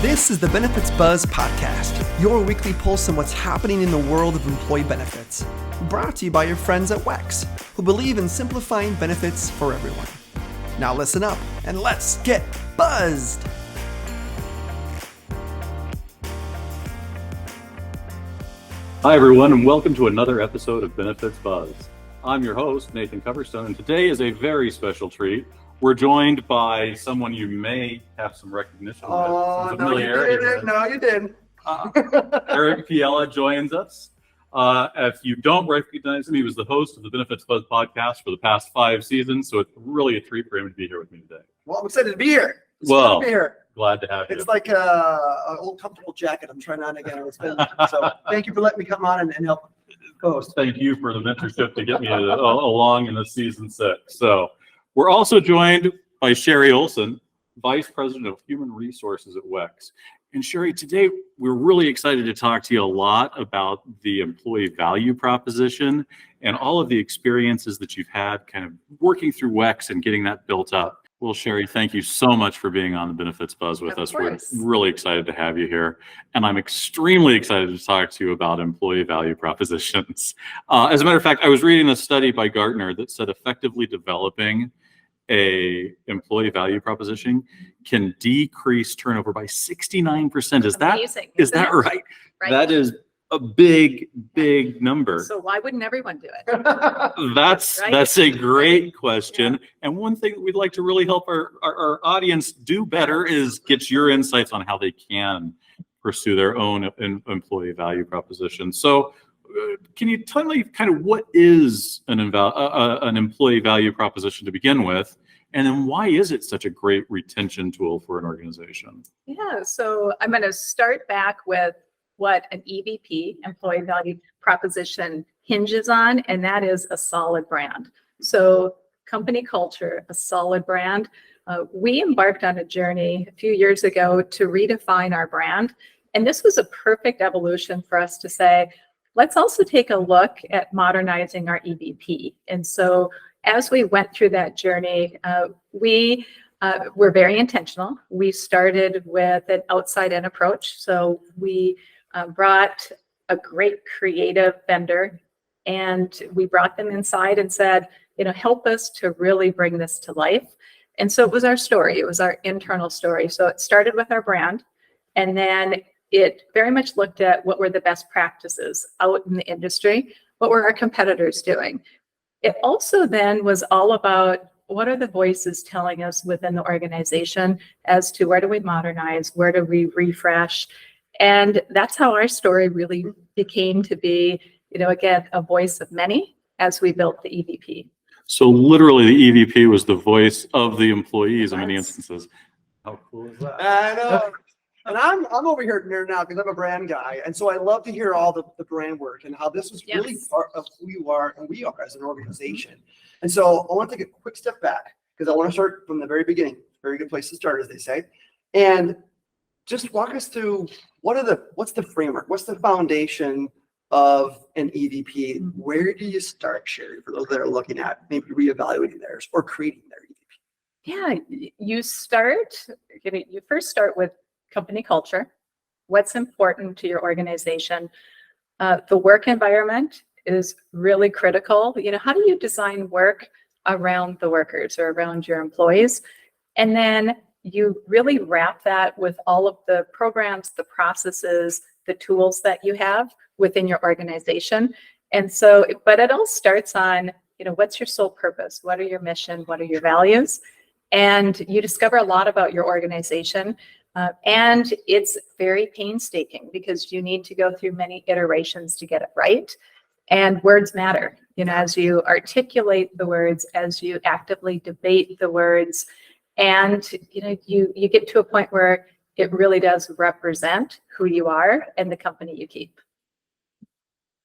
This is the Benefits Buzz Podcast, your weekly pulse on what's happening in the world of employee benefits. Brought to you by your friends at WEX, who believe in simplifying benefits for everyone. Now listen up and let's get buzzed! Hi everyone, and welcome to another episode of Benefits Buzz. I'm your host, Nathan Coverstone, and today is a very special treat. We're joined by someone you may have some recognition with, some familiarity with. No, you didn't. Eric Piella joins us. If you don't recognize him, he was the host of the Benefits Buzz podcast for the past 5 seasons, so it's really a treat for him to be here with me today. Well, I'm excited to be here. Glad to have you. It's like an old comfortable jacket I'm trying on again. So thank you for letting me come on and help host. Thank you for the mentorship to get me along in this season 6. So we're also joined by Sherry Olson, Vice President of Human Resources at WEX. And Sherry, today we're really excited to talk to you a lot about the employee value proposition and all of the experiences that you've had kind of working through WEX and getting that built up. Well, Sherry, thank you so much for being on the Benefits Buzz with us. We're really excited to have you here. And I'm extremely excited to talk to you about employee value propositions. As a matter of fact, I was reading a study by Gartner that said effectively developing a employee value proposition can decrease turnover by 69%. Is that right? That is a big number. So why wouldn't everyone do it? That's a great question. And one thing that we'd like to really help our audience do better is get your insights on how they can pursue their own employee value proposition. So can you tell me kind of what is an employee value proposition to begin with? And then why is it such a great retention tool for an organization? Yeah, so I'm going to start back with what an EVP, employee value proposition, hinges on, and that is a solid brand. So company culture, a solid brand. We embarked on a journey a few years ago to redefine our brand. And this was a perfect evolution for us to say, let's also take a look at modernizing our EVP. And so as we went through that journey, we were very intentional. We started with an outside-in approach. So we brought a great creative vendor, and we brought them inside and said, help us to really bring this to life. And so it was our story. It was our internal story. So it started with our brand, and then it very much looked at what were the best practices out in the industry, what were our competitors doing. It also then was all about what are the voices telling us within the organization as to where do we modernize, where do we refresh. And that's how our story really became to be, again, a voice of many as we built the EVP. So literally the EVP was the voice of the employees in many instances. How cool is that? I know. And I'm over here nerding out because I'm a brand guy. And so I love to hear all the brand work and how this was really part of who you are and we are as an organization. And so I want to take a quick step back because I want to start from the very beginning. Very good place to start, as they say. And just walk us through what's the framework? What's the foundation of an EVP? Where do you start, Sherry, for those that are looking at maybe reevaluating theirs or creating their EVP? Yeah, you first start with company culture, what's important to your organization. The work environment is really critical. How do you design work around the workers or around your employees? And then you really wrap that with all of the programs, the processes, the tools that you have within your organization. And so, but it all starts on, what's your sole purpose? What are your mission? What are your values? And you discover a lot about your organization. And it's very painstaking because you need to go through many iterations to get it right. And words matter, as you articulate the words, as you actively debate the words, and you get to a point where it really does represent who you are and the company you keep.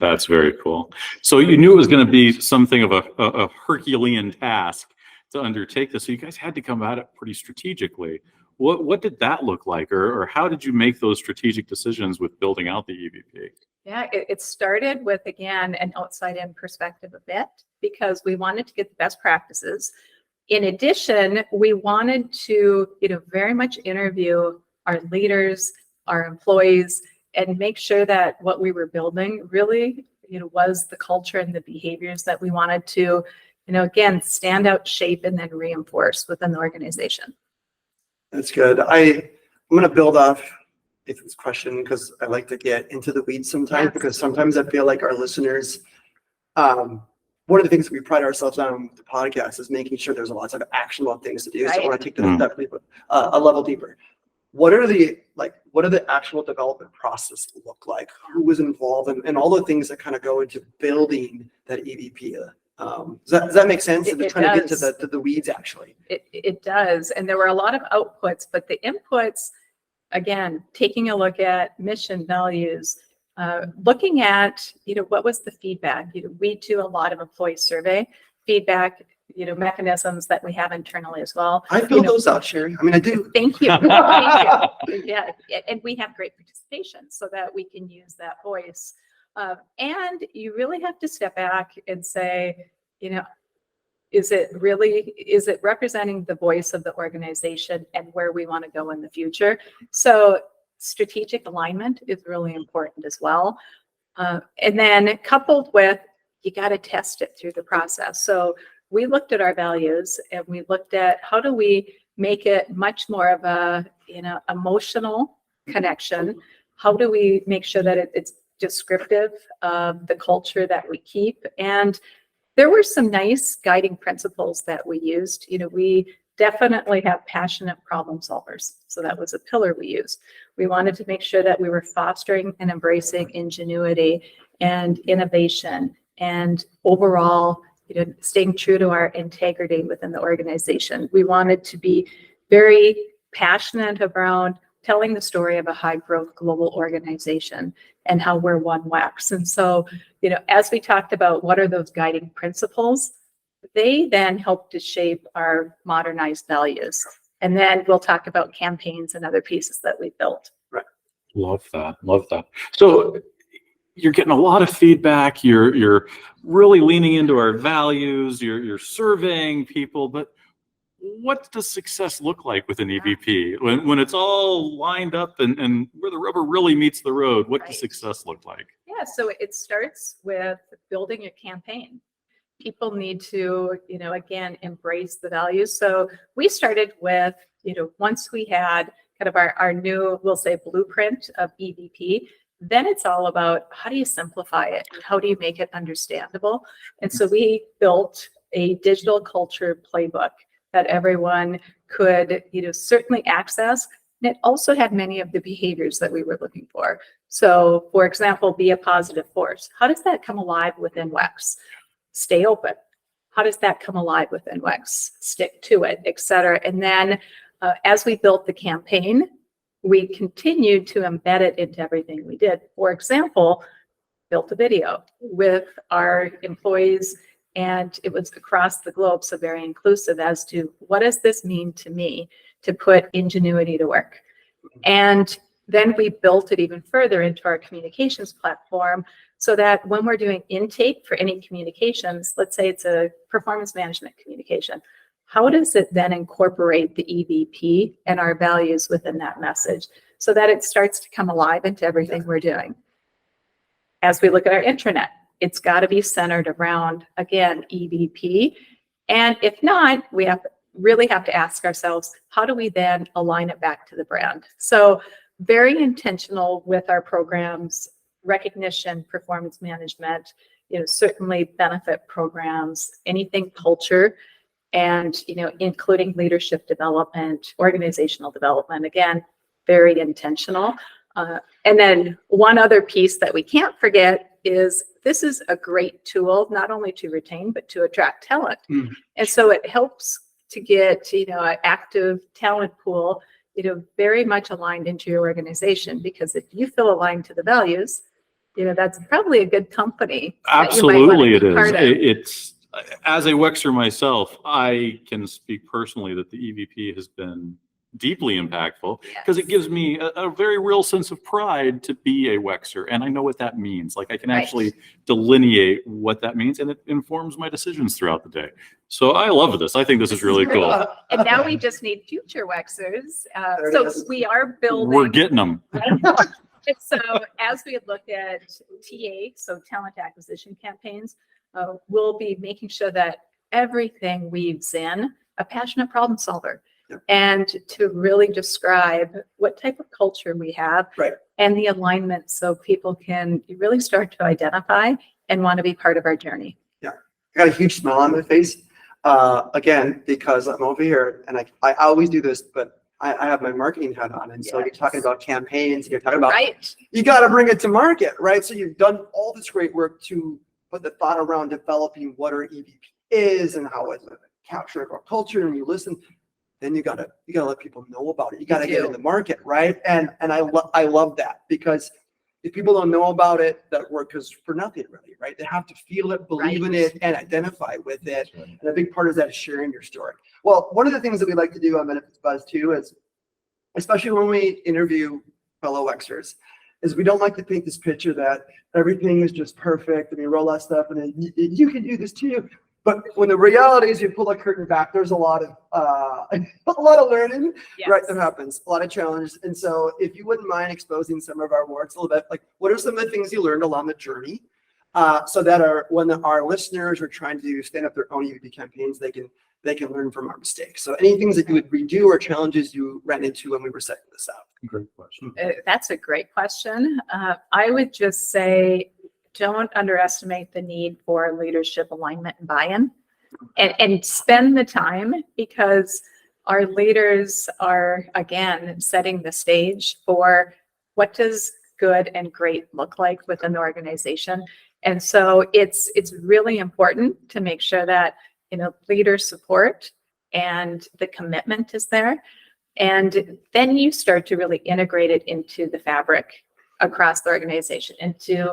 That's very cool. So you knew it was going to be something of a Herculean task to undertake this. So you guys had to come at it pretty strategically. What did that look like, or how did you make those strategic decisions with building out the EVP? Yeah, it started with, again, an outside-in perspective a bit, because we wanted to get the best practices. In addition, we wanted to, very much interview our leaders, our employees, and make sure that what we were building really, was the culture and the behaviors that we wanted to, again, stand out, shape, and then reinforce within the organization. That's good. I'm going to build off Ethan's question because I like to get into the weeds sometimes, Yes. because sometimes I feel like our listeners, one of the things that we pride ourselves on with the podcast is making sure there's lots of actionable things to do. So I Right. want to take that step deeper, a level deeper. What are the actual development process look like? Who was involved and all the things that kind of go into building that EVP? Does that make sense? It Trying to get does. to the weeds actually. It does. And there were a lot of outputs, but the inputs, again, taking a look at mission, values, looking at, what was the feedback? We do a lot of employee survey feedback, mechanisms that we have internally as well. I fill those out, Sherry. I mean, I do. Thank you. Thank you. Yeah. And we have great participation so that we can use that voice. And you really have to step back and say, is it representing the voice of the organization and where we want to go in the future? So strategic alignment is really important as well. And then coupled with, you got to test it through the process. So we looked at our values and we looked at how do we make it much more of a, emotional connection? How do we make sure that it's descriptive of the culture that we keep? And there were some nice guiding principles that we used. We definitely have passionate problem solvers. So that was a pillar we used. We wanted to make sure that we were fostering and embracing ingenuity and innovation and overall, staying true to our integrity within the organization. We wanted to be very passionate around telling the story of a high growth global organization and how we're one WEX. And so, as we talked about what are those guiding principles, they then help to shape our modernized values. And then we'll talk about campaigns and other pieces that we built. Right. Love that. Love that. So you're getting a lot of feedback. You're really leaning into our values. You're surveying people, but what does success look like with an EVP when it's all lined up and where the rubber really meets the road? What does success look like? Yeah, so it starts with building a campaign. People need to, again, embrace the values. So we started with, once we had kind of our new, we'll say, blueprint of EVP, then it's all about how do you simplify it? How do you make it understandable? And so we built a digital culture playbook that everyone could, certainly access. And it also had many of the behaviors that we were looking for. So, for example, be a positive force. How does that come alive within WEX? Stay open. How does that come alive within WEX? Stick to it, et cetera. And then as we built the campaign, we continued to embed it into everything we did. For example, built a video with our employees, and it was across the globe, so very inclusive as to what does this mean to me to put ingenuity to work. And then we built it even further into our communications platform so that when we're doing intake for any communications, let's say it's a performance management communication, how does it then incorporate the EVP and our values within that message so that it starts to come alive into everything we're doing? As we look at our intranet, it's got to be centered around, again, EVP. And if not, we really have to ask ourselves, how do we then align it back to the brand? So very intentional with our programs, recognition, performance management, certainly benefit programs, anything culture, and, including leadership development, organizational development, again, very intentional. And then one other piece that we can't forget is this is a great tool, not only to retain, but to attract talent. And so it helps to get, an active talent pool, very much aligned into your organization, because if you feel aligned to the values, that's probably a good company. Absolutely, it is. It's, as a WEXer myself, I can speak personally that the EVP has been deeply impactful because it gives me a very real sense of pride to be a Wexer. And I know what that means. Like I can actually delineate what that means, and it informs my decisions throughout the day. So I love this. I think this is really cool. And now we just need future Wexers. There it So is. we are building. We're getting them. And so as we look at TA, so talent acquisition campaigns, we'll be making sure that everything weaves in a passionate problem solver. Yep. And to really describe what type of culture we have Right. and the alignment so people can really start to identify and want to be part of our journey. I got a huge smile on my face. Again, because I'm over here and I always do this, but I have my marketing hat on. And so you're talking about campaigns, you're talking about, Right. you got to bring it to market, right? So you've done all this great work to put the thought around developing what our EVP is and how it's capturing our culture, and you listen. Then you gotta let people know about it. You gotta get in the market, right? And I love that, because if people don't know about it, that work is for nothing really, right? They have to feel it, believe in it, and identify with it. And a big part of that is sharing your story. Well, one of the things that we like to do on Benefits Buzz too is, especially when we interview fellow Xers, is we don't like to paint this picture that everything is just perfect and you roll that stuff and then you can do this too. But when the reality is, you pull the curtain back, there's a lot of learning, right? That happens, a lot of challenges. And so if you wouldn't mind exposing some of our warts a little bit, like what are some of the things you learned along the journey, so that when our listeners are trying to stand up their own EVP campaigns, they can learn from our mistakes. So any things that you would redo or challenges you ran into when we were setting this out? Great question. That's a great question. I would just say, don't underestimate the need for leadership alignment and buy-in, and spend the time, because our leaders are, again, setting the stage for what does good and great look like within the organization. And so it's really important to make sure that, leader support and the commitment is there. And then you start to really integrate it into the fabric across the organization, into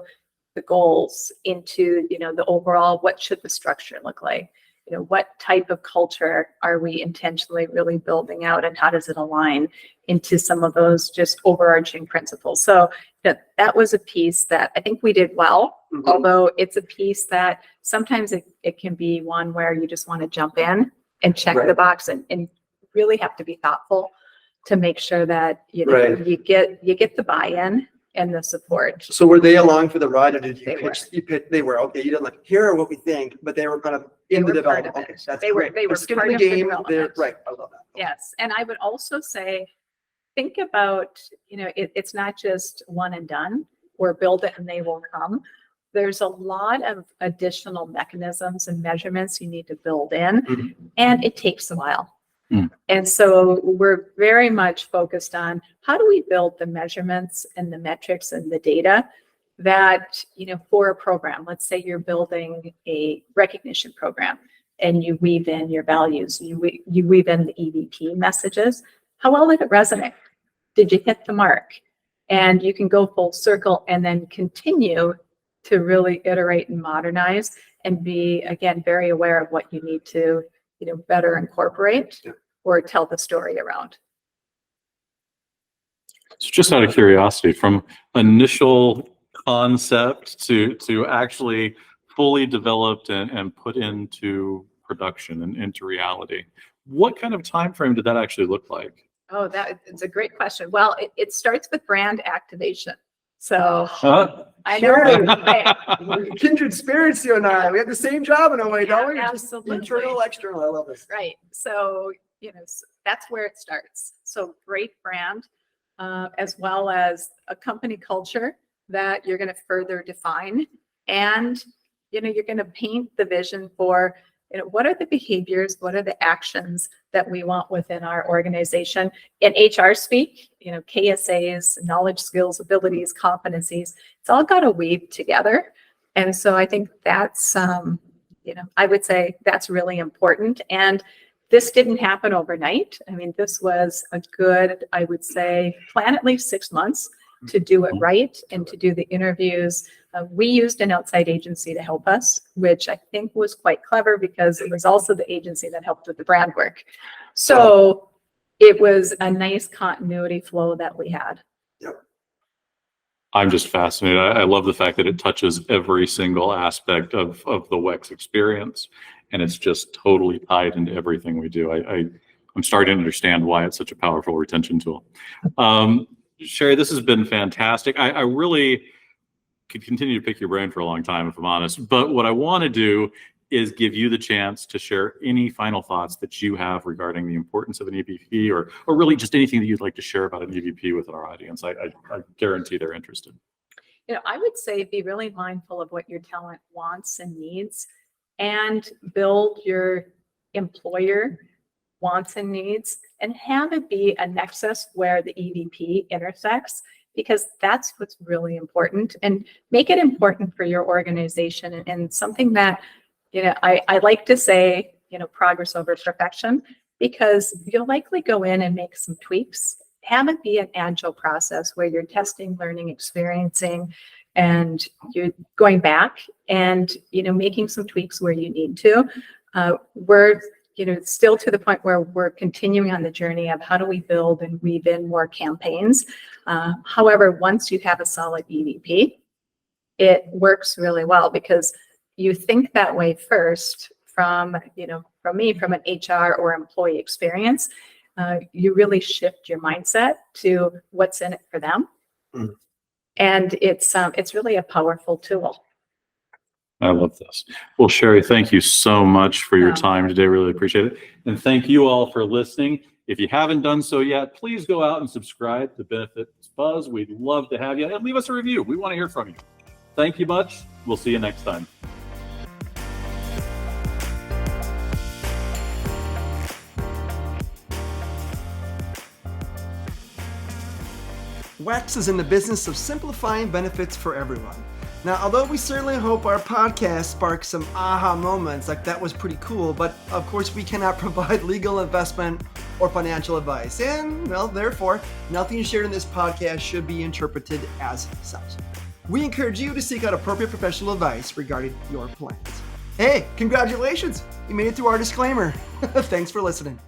the goals, into, the overall, what should the structure look like? What type of culture are we intentionally really building out, and how does it align into some of those just overarching principles? So that was a piece that I think we did well, although it's a piece that sometimes it can be one where you just want to jump in and check the box and really have to be thoughtful to make sure that, you get the buy-in and the support. So were they along for the ride, or did you They pitch? They were, okay. You didn't like, here are what we think, but they were kind of in the development. Okay, that's great. They were Skin part in of the the game. development. Right. I love that. Yes. And I would also say, think about, it's not just one and done, or build it and they will come. There's a lot of additional mechanisms and measurements you need to build in, and it takes a while. And so we're very much focused on how do we build the measurements and the metrics and the data that, for a program. Let's say you're building a recognition program and you weave in your values, you weave in the EVP messages. How well did it resonate? Did you hit the mark? And you can go full circle and then continue to really iterate and modernize and be, again, very aware of what you need to better incorporate or tell the story around. So just out of curiosity, from initial concept to actually fully developed and put into production and into reality, what kind of time frame did that actually look like? Oh, it's a great question. Well, it starts with brand activation. So I know. We're kindred spirits, you and I. We have the same job in a way, don't we? Absolutely. Just internal, external. I love this. Right. So, that's where it starts. So great brand, as well as a company culture that you're going to further define. And, you're going to paint the vision for, what are the behaviors, what are the actions that we want within our organization. In HR speak, KSAs, knowledge, skills, abilities, competencies, it's all got to weave together. And so I think that's, I would say that's really important. And this didn't happen overnight. I mean, this was a good, I would say, plan at least 6 months to do it right and to do the interviews. We used an outside agency to help us, which I think was quite clever because it was also the agency that helped with the brand work. So it was a nice continuity flow that we had. I'm just fascinated. I love the fact that it touches every single aspect of the WEX experience, and it's just totally tied into everything we do. I'm starting to understand why it's such a powerful retention tool. Sherry, this has been fantastic. I really could continue to pick your brain for a long time, if I'm honest, but what I want to do is give you the chance to share any final thoughts that you have regarding the importance of an EVP, or really just anything that you'd like to share about an EVP with our audience. I guarantee they're interested. I would say be really mindful of what your talent wants and needs, and build your employer wants and needs, and have it be a nexus where the EVP intersects, because that's what's really important, and make it important for your organization. And something that, I like to say, progress over perfection, because you'll likely go in and make some tweaks. Have it be an agile process where you're testing, learning, experiencing, and you're going back and, making some tweaks where you need to. We're, still to the point where we're continuing on the journey of how do we build and weave in more campaigns. However, once you have a solid EVP, it works really well, because you think that way first from me, from an HR or employee experience. You really shift your mindset to what's in it for them. And it's really a powerful tool. I love this. Well, Sherry, thank you so much for your time today. Really appreciate it. And thank you all for listening. If you haven't done so yet, please go out and subscribe to Benefits Buzz. We'd love to have you, and leave us a review. We want to hear from you. Thank you much. We'll see you next time. WEX is in the business of simplifying benefits for everyone. Now, although we certainly hope our podcast sparks some aha moments, like that was pretty cool, but of course we cannot provide legal, investment, or financial advice. And, well, therefore, nothing shared in this podcast should be interpreted as such. We encourage you to seek out appropriate professional advice regarding your plans. Hey, congratulations! You made it through our disclaimer. Thanks for listening.